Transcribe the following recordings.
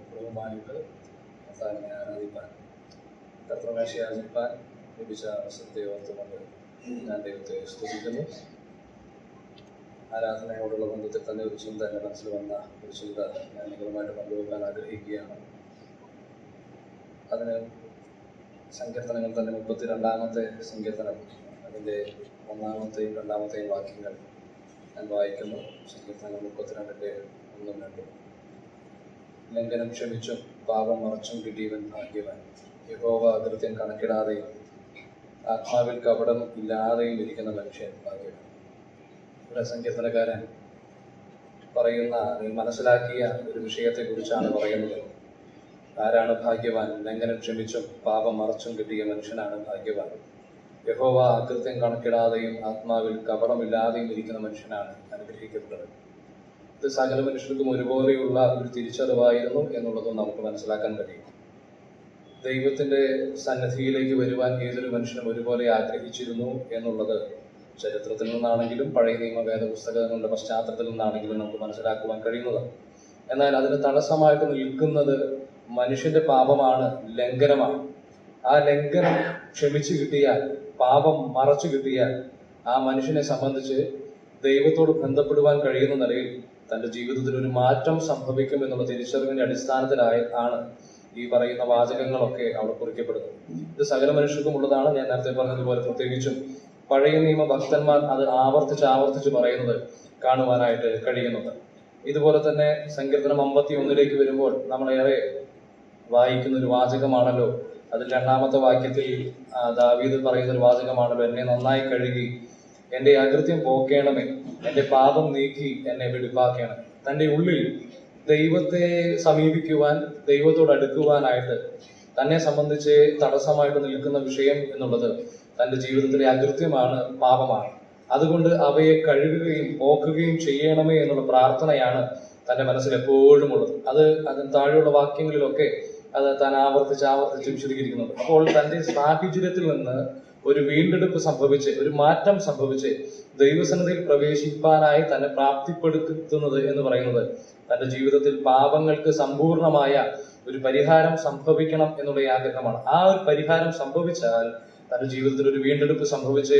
പൂർണ്ണമായിട്ട് തന്നെ ആരാധിപ്പാൻ, കർത്തൃമേശ ആചരിപ്പാൻ ലഭിച്ച അവസരത്തെ ഓർത്തുകൊണ്ട് ഞാൻ ദൈവത്തെ സ്തുതിക്കുന്നു. ആരാധനയോടുള്ള ബന്ധത്തിൽ തന്നെ ഒരു ചിന്ത എൻ്റെ മനസ്സിൽ വന്ന ഒരു ചിന്ത ഞാൻ നിങ്ങളുമായിട്ട് പങ്കുവെക്കാൻ ആഗ്രഹിക്കുകയാണ്. അതിന് സങ്കീർത്തനങ്ങൾ തന്നെ 32-ാമത്തെ സങ്കീർത്തനം, അതിൻ്റെ 1-ാമത്തെയും 2-ാമത്തെയും വാക്യങ്ങൾ ഞാൻ വായിക്കുന്നു. സങ്കീർത്തനങ്ങൾ 32-ന്റെ 1-2. ലംഘനം ക്ഷമിച്ചും പാപം മറച്ചും കിട്ടിയവൻ ഭാഗ്യവാൻ. യഹോവ അകൃത്യം കണക്കിടാതെയും ആത്മാവിൽ കപടം ഇല്ലാതെയും ഇരിക്കുന്ന മനുഷ്യൻ ഭാഗ്യവാൻ. ഇവിടെ സങ്കീർത്തനക്കാരൻ പറയുന്ന, മനസ്സിലാക്കിയ ഒരു വിഷയത്തെക്കുറിച്ചാണ് പറയുന്നത്. ആരാണ് ഭാഗ്യവാൻ? ലംഘനം ക്ഷമിച്ചും പാപം മറച്ചും കിട്ടിയ മനുഷ്യനാണ് ഭാഗ്യവാൻ. യഹോവ അകൃത്യം കണക്കിടാതെയും ആത്മാവിൽ കപടമില്ലാതെയും ഇരിക്കുന്ന മനുഷ്യനാണ് അനുഗ്രഹിക്കപ്പെട്ടത്. ഇത് സകല മനുഷ്യർക്കും ഒരുപോലെയുള്ള ഒരു തിരിച്ചറിവായിരുന്നു എന്നുള്ളതും നമുക്ക് മനസ്സിലാക്കാൻ കഴിയും. ദൈവത്തിന്റെ സന്നിധിയിലേക്ക് വരുവാൻ ഏതൊരു മനുഷ്യനും ഒരുപോലെ ആഗ്രഹിച്ചിരുന്നു എന്നുള്ളത് ചരിത്രത്തിൽ നിന്നാണെങ്കിലും പഴയ നിയമ വേദപുസ്തകങ്ങളുടെ പശ്ചാത്തലത്തിൽ നിന്നാണെങ്കിലും നമുക്ക് മനസ്സിലാക്കുവാൻ കഴിയുന്നത്. എന്നാൽ അതിന് തടസ്സമായിട്ട് നിൽക്കുന്നത് മനുഷ്യന്റെ പാപമാണ്, ലംഘനമാണ്. ആ ലംഘനം ക്ഷമിച്ചു കിട്ടിയാൽ, പാപം മറച്ചു കിട്ടിയാൽ, ആ മനുഷ്യനെ സംബന്ധിച്ച് ദൈവത്തോട് ബന്ധപ്പെടുവാൻ കഴിയുന്ന നിലയിൽ തൻ്റെ ജീവിതത്തിൽ ഒരു മാറ്റം സംഭവിക്കും എന്നുള്ള തിരിച്ചറിവിന്റെ അടിസ്ഥാനത്തിലായി ആണ് ഈ പറയുന്ന വാചകങ്ങളൊക്കെ അവിടെ കുറിക്കപ്പെടുന്നത്. ഇത് സകല മനുഷ്യർക്കും ഉള്ളതാണ്. ഞാൻ നേരത്തെ പറഞ്ഞതുപോലെ പ്രത്യേകിച്ചും പഴയ നിയമ ഭക്തന്മാർ അത് ആവർത്തിച്ച് പറയുന്നത് കാണുവാനായിട്ട് കഴിയുന്നുണ്ട്. ഇതുപോലെ തന്നെ സങ്കീർത്തനം 51 വരുമ്പോൾ നമ്മളേറെ വായിക്കുന്ന ഒരു വാചകമാണല്ലോ. അതിൽ 2-ാമത്തെ വാക്യത്തിൽ ദാവീദ് പറയുന്ന ഒരു വാചകമാണല്ലോ, എന്നെ നന്നായി കഴുകി എൻ്റെ അകൃത്യം പോക്കേണമേ, എൻ്റെ പാപം നീക്കി എന്നെ വെടിപ്പാക്കണം. തൻ്റെ ഉള്ളിൽ ദൈവത്തെ സമീപിക്കുവാൻ, ദൈവത്തോട് അടുക്കുവാനായിട്ട് തന്നെ സംബന്ധിച്ച് തടസ്സമായിട്ട് നിൽക്കുന്ന വിഷയം എന്നുള്ളത് തൻ്റെ ജീവിതത്തിലെ അകൃത്യമാണ്, പാപമാണ്. അതുകൊണ്ട് അവയെ കഴുകുകയും പോക്കുകയും ചെയ്യണമേ എന്നുള്ള പ്രാർത്ഥനയാണ് തൻ്റെ മനസ്സിൽ എപ്പോഴും ഉള്ളത്. അതിന് താഴെയുള്ള വാക്യങ്ങളിലൊക്കെ അത് താൻ ആവർത്തിച്ച് വിശദീകരിക്കുന്നുണ്ട്. അപ്പോൾ തൻ്റെ സാഹചര്യത്തിൽ നിന്ന് ഒരു വീണ്ടെടുപ്പ് സംഭവിച്ച്, ഒരു മാറ്റം സംഭവിച്ച് ദൈവസന്നിധിയിൽ പ്രവേശിപ്പാനായി തന്നെ പ്രാപ്തിപ്പെടുത്തുന്നത് എന്ന് പറയുന്നത് തൻ്റെ ജീവിതത്തിൽ പാപങ്ങൾക്ക് സമ്പൂർണമായ ഒരു പരിഹാരം സംഭവിക്കണം എന്നുള്ള ആഗ്രഹമാണ്. ആ ഒരു പരിഹാരം സംഭവിച്ചാൽ തൻ്റെ ജീവിതത്തിൽ ഒരു വീണ്ടെടുപ്പ് സംഭവിച്ച്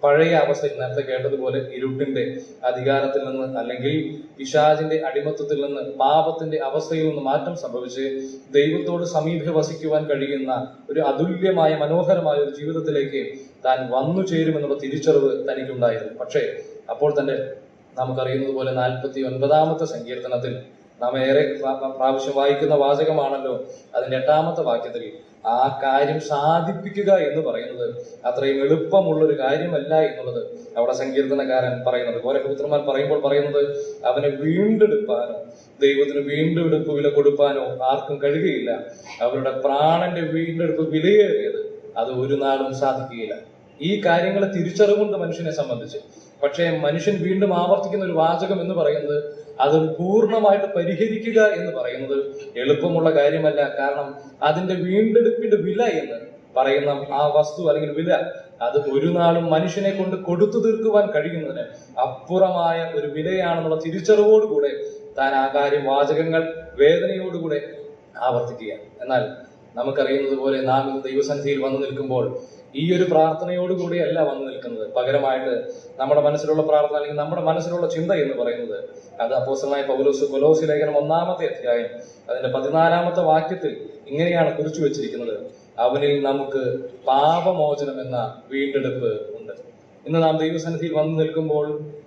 പഴയ അവസ്ഥയിൽ, നേരത്തെ കേട്ടതുപോലെ ഇരുട്ടിന്റെ അധികാരത്തിൽ നിന്ന് അല്ലെങ്കിൽ പിശാചിന്റെ അടിമത്വത്തിൽ നിന്ന്, പാപത്തിന്റെ അവസ്ഥയിൽ നിന്ന് മാറ്റം സംഭവിച്ച് ദൈവത്തോട് സമീപ വസിക്കുവാൻ കഴിയുന്ന ഒരു അതുല്യമായ മനോഹരമായ ഒരു ജീവിതത്തിലേക്ക് താൻ വന്നു ചേരുമെന്നുള്ള തിരിച്ചറിവ് തനിക്കുണ്ടായിരുന്നു. പക്ഷേ അപ്പോൾ തന്നെ നമുക്കറിയുന്നത് പോലെ 49-ാമത്തെ സങ്കീർത്തനത്തിൽ നാം ഏറെ പ്രാവശ്യം വായിക്കുന്ന വാചകമാണല്ലോ. അതിന്റെ 8-ാമത്തെ വാക്യത്തിൽ ആ കാര്യം സാധിപ്പിക്കുക എന്ന് പറയുന്നത് അത്രയും എളുപ്പമുള്ളൊരു കാര്യമല്ല എന്നുള്ളത് അവിടെ സങ്കീർത്തനക്കാരൻ പറയുന്നത്. കോരഹപുത്രന്മാർ പറയുമ്പോൾ പറയുന്നത്, അവനെ വീണ്ടെടുപ്പാനോ ദൈവത്തിന് വീണ്ടെടുപ്പ് വില കൊടുപ്പാനോ ആർക്കും കഴിയുകയില്ല. അവരുടെ പ്രാണന്റെ വീണ്ടെടുപ്പ് വിലയേറിയത് അത് ഒരു നാളും സാധിക്കുകയില്ല. ഈ കാര്യങ്ങളെ തിരിച്ചറിവുണ്ട് മനുഷ്യനെ സംബന്ധിച്ച്. പക്ഷേ മനുഷ്യൻ വീണ്ടും ആവർത്തിക്കുന്ന ഒരു വാചകം എന്ന് പറയുന്നത് അത് പൂർണ്ണമായിട്ട് പരിഹരിക്കുക എന്ന് പറയുന്നത് എളുപ്പമുള്ള കാര്യമല്ല. കാരണം അതിന്റെ വീണ്ടെടുപ്പിന്റെ വില എന്ന് പറയുന്ന ആ വസ്തു അല്ലെങ്കിൽ വില, അത് ഒരു നാളും മനുഷ്യനെ കൊണ്ട് കൊടുത്തു തീർക്കുവാൻ കഴിയുന്നതിന് അപ്പുറമായ ഒരു വിലയാണെന്നുള്ള തിരിച്ചറിവോടുകൂടെ താൻ ആ കാര്യം വാചകങ്ങൾ വേദനയോടുകൂടെ ആവർത്തിക്കുക. എന്നാൽ നമുക്കറിയുന്നത് പോലെ നാം ഇന്ന് ദൈവസന്നിധിയിൽ വന്നു നിൽക്കുമ്പോൾ ഈ ഒരു പ്രാർത്ഥനയോടുകൂടിയല്ല വന്നു നിൽക്കുന്നത്. പകരമായിട്ട് നമ്മുടെ മനസ്സിലുള്ള പ്രാർത്ഥന അല്ലെങ്കിൽ നമ്മുടെ മനസ്സിലുള്ള ചിന്ത എന്ന് പറയുന്നത് അത് അപ്പോസ്തലനായ പൗലോസ് കൊലോസ്യ ലേഖനം 1-ാമത്തെ അധ്യായം അതിന്റെ 14-ാമത്തെ വാക്യത്തിൽ ഇങ്ങനെയാണ് കുറിച്ചു വെച്ചിരിക്കുന്നത്, അവനിൽ നമുക്ക് പാപമോചനം എന്ന വീണ്ടെടുപ്പ് ഉണ്ട്. ഇന്ന് നാം ദൈവസന്നിധിയിൽ വന്നു നിൽക്കുമ്പോൾ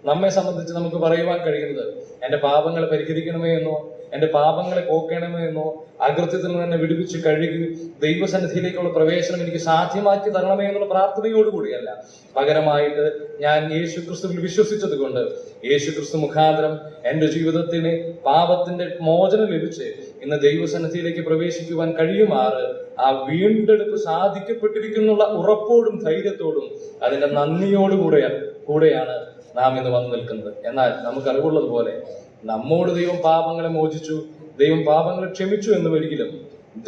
നമ്മെ സംബന്ധിച്ച് നമുക്ക് പറയുവാൻ കഴിയുന്നത്, എൻ്റെ പാപങ്ങളെ പരിഹരിക്കണമേ എന്നോ എൻ്റെ പാപങ്ങളെ പോക്കണമേ എന്നോ അകൃത്യത്തിൽ നിന്ന് തന്നെ വിടുവിച്ച് കഴുകി ദൈവസന്നിധിയിലേക്കുള്ള പ്രവേശനം എനിക്ക് സാധ്യമാക്കി തരണമേ എന്നുള്ള പ്രാർത്ഥനയോടുകൂടിയല്ല. പകരമായിട്ട് ഞാൻ യേശുക്രിസ്തുവിൽ വിശ്വസിച്ചത് കൊണ്ട്, യേശുക്രിസ്തു മുഖാന്തരം എൻ്റെ ജീവിതത്തിന് പാപത്തിന്റെ മോചനം ലഭിച്ച് ഇന്ന് ദൈവസന്നിധിയിലേക്ക് പ്രവേശിക്കുവാൻ കഴിയുമാറ് ആ വീണ്ടെടുപ്പ് സാധിക്കപ്പെട്ടിരിക്കുന്നുള്ള ഉറപ്പോടും ധൈര്യത്തോടും അതിന്റെ നന്ദിയോടുകൂടെയാണ് നാം ഇന്ന് വന്നു നിൽക്കുന്നത്. എന്നാൽ നമുക്കറിവുള്ളതുപോലെ നമ്മോട് ദൈവം പാപങ്ങളെ മോചിച്ചു, ദൈവം പാപങ്ങളെ ക്ഷമിച്ചു എന്നും ഒരിക്കലും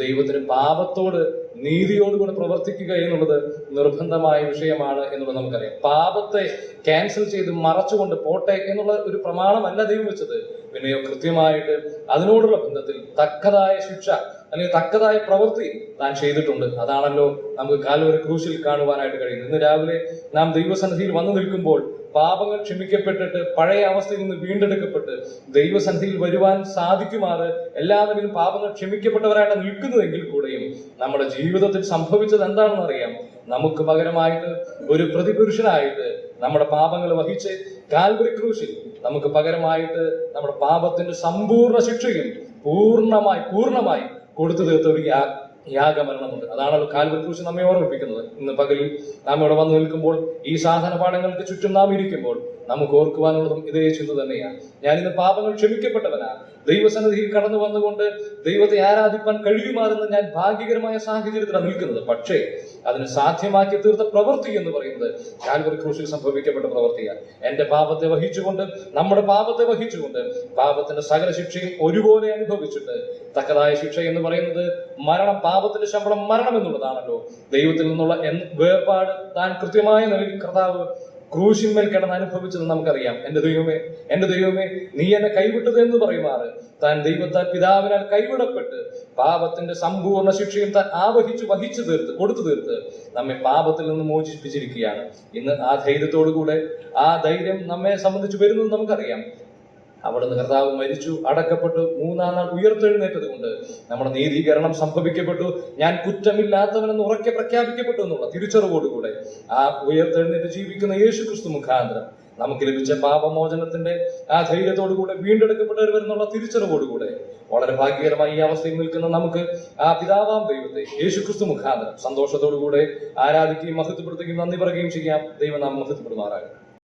ദൈവത്തിന് പാപത്തോട് നീതിയോടുകൂടെ പ്രവർത്തിക്കുക എന്നുള്ളത് നിർബന്ധമായ വിഷയമാണ് എന്നുള്ളത് നമുക്കറിയാം. പാപത്തെ ക്യാൻസൽ ചെയ്ത് മറച്ചുകൊണ്ട് പോട്ടെ എന്നുള്ള ഒരു പ്രമാണമല്ല ദൈവം വെച്ചത്. പിന്നെയോ കൃത്യമായിട്ട് അതിനോടുള്ള ബന്ധത്തിൽ തക്കതായ ശിക്ഷ അല്ലെങ്കിൽ തക്കതായ പ്രവൃത്തി താൻ ചെയ്തിട്ടുണ്ട്. അതാണല്ലോ നമുക്ക് കാൽവരി ക്രൂശിൽ കാണുവാനായിട്ട് കഴിയുന്നത്. ഇന്ന് രാവിലെ നാം ദൈവസന്നിധിയിൽ വന്നു നിൽക്കുമ്പോൾ പാപങ്ങൾ ക്ഷമിക്കപ്പെട്ടിട്ട് പഴയ അവസ്ഥയിൽ നിന്ന് വീണ്ടെടുക്കപ്പെട്ട് ദൈവസന്നിധിയിൽ വരുവാൻ സാധിക്കുമാറ് എല്ലാവരും പാപങ്ങൾ ക്ഷമിക്കപ്പെട്ടവരായിട്ട് നിൽക്കുന്നതെങ്കിൽ കൂടെയും നമ്മുടെ ജീവിതത്തിൽ സംഭവിച്ചത് എന്താണെന്ന് അറിയാം. നമുക്ക് പകരമായിട്ട് ഒരു പ്രതിപുരുഷനായിട്ട് നമ്മുടെ പാപങ്ങൾ വഹിച്ച് കാൽവരി ക്രൂശിൽ നമുക്ക് പകരമായിട്ട് നമ്മുടെ പാപത്തിന്റെ സമ്പൂർണ്ണ ശിക്ഷയും പൂർണ്ണമായി കൊടുത്തു തീർത്ത ഒരു യാഗമരണമുണ്ട്. അതാണല്ലോ കാൽവരി ക്രൂശ് നമ്മെ ഓർമ്മിപ്പിക്കുന്നത്. ഇന്ന് പകലിൽ നാം ഇവിടെ വന്നു നിൽക്കുമ്പോൾ ഈ സാധന പാഠങ്ങൾക്ക് ചുറ്റും നാം ഇരിക്കുമ്പോൾ നമുക്ക് ഓർക്കുവാനുള്ളതും ഇതേ ചിന്ത തന്നെയാണ്. ഞാൻ ഇന്ന് പാപങ്ങൾ ക്ഷമിക്കപ്പെട്ടവനാണ്. ദൈവസന്നിധിയിൽ കടന്നു വന്നുകൊണ്ട് ദൈവത്തെ ആരാധിപ്പാൻ കഴിയുമാറെന്ന് ഞാൻ ഭാഗ്യകരമായ സാഹചര്യത്തിലാണ് നിൽക്കുന്നത്. പക്ഷേ അതിന് സാധ്യമാക്കി തീർത്ത പ്രവൃത്തി എന്ന് പറയുന്നത് കാൽവരി ക്രൂശിൽ സംഭവിക്കപ്പെട്ട പ്രവൃത്തിയാണ്. എന്റെ പാപത്തെ വഹിച്ചുകൊണ്ട്, നമ്മുടെ പാപത്തെ വഹിച്ചുകൊണ്ട് പാപത്തിന്റെ സകല ശിക്ഷയും ഒരുപോലെ അനുഭവിച്ചിട്ട് തക്കതായ ശിക്ഷ എന്ന് പറയുന്നത് മരണം, പാപത്തിന്റെ ശമ്പളം മരണം എന്നുള്ളതാണല്ലോ. ദൈവത്തിൽ നിന്നുള്ള വേർപാട് താൻ കൃത്യമായ നിലയിൽ കർത്താവ് ക്രൂശിന്മേൽ കിടന്ന് അനുഭവിച്ചത് നമുക്കറിയാം. എന്റെ ദൈവമേ നീ എന്നെ കൈവിട്ടത് എന്ന് പറയുമാറ് താൻ ദൈവത്താൽ പിതാവിനാൽ കൈവിടപ്പെട്ട് പാപത്തിന്റെ സമ്പൂർണ്ണ ശിക്ഷയും താൻ വഹിച്ചു തീർത്ത് കൊടുത്തു തീർത്ത് നമ്മെ പാപത്തിൽ നിന്ന് മോചിപ്പിച്ചിരിക്കുകയാണ്. ഇന്ന് ആ ധൈര്യത്തോടുകൂടെ ആ ധൈര്യം നമ്മെ സംബന്ധിച്ച് വരുന്നത് നമുക്കറിയാം. അവിടുന്ന് കർത്താവ് മരിച്ചു, അടക്കപ്പെട്ടു, മൂന്നാം നാൾ ഉയർത്തെഴുന്നേറ്റത് കൊണ്ട് നമ്മുടെ നീതീകരണം സംഭവിക്കപ്പെട്ടു. ഞാൻ കുറ്റമില്ലാത്തവനെന്ന് ഉറക്കെ പ്രഖ്യാപിക്കപ്പെട്ടു എന്നുള്ള തിരിച്ചറിവോടുകൂടെ ആ ഉയർത്തെഴുന്നേറ്റ് ജീവിക്കുന്ന യേശു ക്രിസ്തു മുഖാന്തരം നമുക്ക് ലഭിച്ച പാപമോചനത്തിന്റെ ആ ധൈര്യത്തോടുകൂടെ വീണ്ടെടുക്കപ്പെട്ടവർ എന്നുള്ള തിരിച്ചറിവോടുകൂടെ വളരെ ഭാഗ്യകരമായി ഈ അവസ്ഥയിൽ നിൽക്കുന്ന നമുക്ക് ആ പിതാവാം ദൈവത്തെ യേശു ക്രിസ്തു മുഖാന്തരം സന്തോഷത്തോടുകൂടെ ആരാധിക്കുകയും മഹത്വപ്പെടുത്തുകയും നന്ദി പറയുകയും ചെയ്യാം. ദൈവം നാം മഹത്വപ്പെടുമാറാകും.